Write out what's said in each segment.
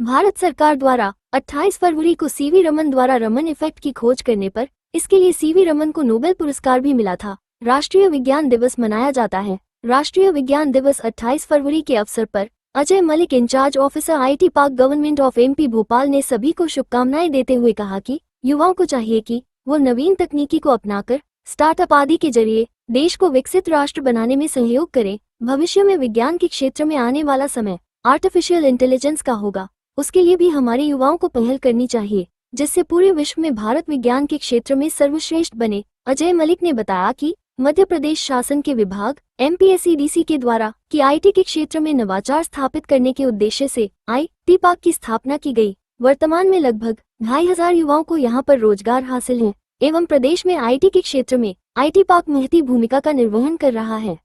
भारत सरकार द्वारा 28 फरवरी को सीवी रमन द्वारा रमन इफेक्ट की खोज करने पर इसके लिए सीवी रमन को नोबेल पुरस्कार भी मिला था। राष्ट्रीय विज्ञान दिवस मनाया जाता है। राष्ट्रीय विज्ञान दिवस 28 फरवरी के अवसर पर Ajay Malik, incharge officer IT park, government of MP Bhopal ने सभी को शुभकामनाएं देते हुए कहा कि युवाओं को चाहिए कि वो नवीन तकनीकी को अपनाकर स्टार्टअप आदि के जरिए देश को विकसित राष्ट्र बनाने में सहयोग करें। भविष्य में विज्ञान के क्षेत्र में आने वाला समय आर्टिफिशियल इंटेलिजेंस का होगा, उसके लिए भी हमारे युवाओं को पहल करनी चाहिए, जिससे पूरे विश्व में भारत विज्ञान के क्षेत्र में सर्वश्रेष्ठ बने। अजय मलिक ने बताया कि मध्य प्रदेश शासन के विभाग एमपीएसईडीसी के द्वारा कि आईटी के क्षेत्र में नवाचार स्थापित करने के उद्देश्य से आईटी पार्क की स्थापना की गई। वर्तमान में लगभग 2500 युवाओं को यहां पर रोजगार हासिल है एवं प्रदेश में आईटी के क्षेत्र में आईटी पार्क महती भूमिका का निर्वहन कर रहा है।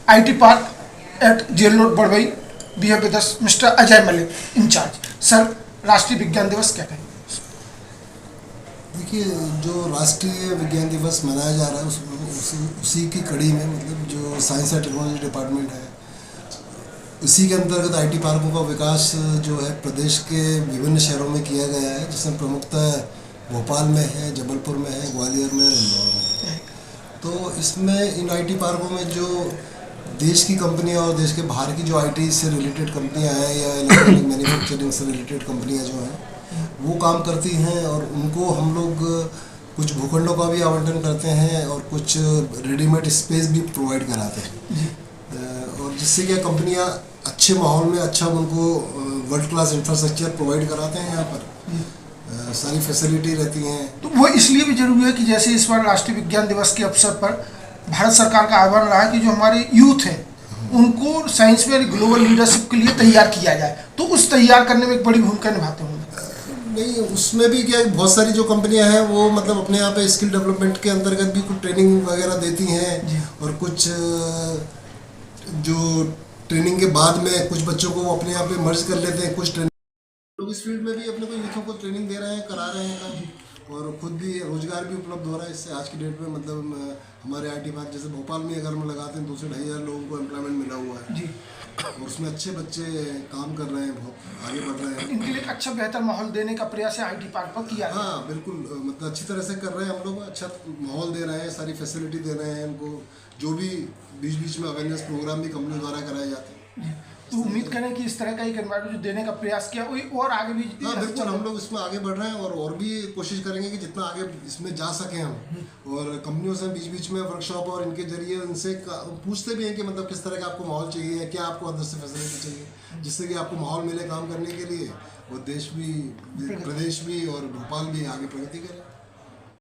IT park at jail road Badwai be with us mister Ajay Malik, incharge. Sir, राष्ट्रीय विज्ञान दिवस क्या कहेंगे? देखिए, जो राष्ट्रीय विज्ञान दिवस मनाया जा रहा है उसी की कड़ी में मतलब जो साइंस एंड टेक्नोलॉजी डिपार्टमेंट है उसी के अंतर्गत आईटी पार्कों का विकास जो है प्रदेश के विभिन्न शहरों में किया गया है, जिसमें प्रमुखतः भोपाल में है, जबलपुर में है, ग्वालियर में, इंदौर में है। तो इसमें इन आईटी पार्कों में जो देश की कंपनियां और देश के बाहर की जो आईटी से रिलेटेड कंपनियां हैं या इलेक्ट्रॉनिक मैन्युफैक्चरिंग से रिलेटेड कंपनियां जो हैं वो काम करती हैं और उनको हम लोग कुछ भूखंडों का भी आवंटन करते हैं और कुछ रेडीमेड स्पेस भी प्रोवाइड कराते हैं और जिससे क्या कंपनियां अच्छे माहौल में अच्छा उनको वर्ल्ड क्लास इंफ्रास्ट्रक्चर प्रोवाइड कराते हैं। यहाँ पर सारी फैसिलिटी रहती हैं। तो वो इसलिए भी जरूरी है कि जैसे इस बार राष्ट्रीय विज्ञान दिवस के अवसर पर भारत सरकार का आह्वान रहा है कि जो हमारे यूथ है उनको साइंस में ग्लोबल लीडरशिप के लिए तैयार किया जाए, तो उस तैयार करने में एक बड़ी भूमिका निभाते होंगे। नहीं, उसमें भी क्या बहुत सारी जो कंपनियां हैं वो मतलब अपने यहाँ पे स्किल डेवलपमेंट के अंतर्गत भी कुछ ट्रेनिंग वगैरह देती हैं और कुछ जो ट्रेनिंग के बाद में कुछ बच्चों को अपने यहाँ पे मर्ज कर लेते हैं। कुछ ट्रेनिंग लोग इस फील्ड में भी अपने को यूथों को ट्रेनिंग दे रहे हैं, करा रहे हैं और खुद भी रोजगार भी उपलब्ध हो रहा है इससे। आज की डेट में मतलब हमारे आईटी पार्क जैसे भोपाल में अगर हम लगाते हैं 2 से 2,500 लोगों को एम्प्लॉयमेंट मिला हुआ है जी, और उसमें अच्छे बच्चे काम कर रहे हैं, बहुत आगे बढ़ रहे हैं। इनके लिए अच्छा बेहतर माहौल देने का प्रयास है आईटी पार्क पर किया। हाँ बिल्कुल, मतलब अच्छी तरह से कर रहे हैं हम लोग, अच्छा माहौल दे रहे हैं, सारी फैसिलिटी दे रहे हैं उनको। जो भी बीच बीच में अवेयरनेस प्रोग्राम भी कंपनी द्वारा कराए जाते हैं। तो उम्मीद करें कि इस तरह का एक एनवायरमेंट जो देने का प्रयास किया और आगे भी। हाँ बिल्कुल, हम लोग इसमें आगे बढ़ रहे हैं और भी कोशिश करेंगे कि जितना आगे इसमें जा सकें हम। और कंपनियों से बीच बीच में वर्कशॉप और इनके जरिए उनसे पूछते भी हैं कि मतलब किस तरह का आपको माहौल चाहिए, क्या आपको अंदर से फैसिलिटी चाहिए जिससे कि आपको माहौल मिले काम करने के लिए और देश भी, प्रदेश भी और भोपाल भी आगे प्रगति करे।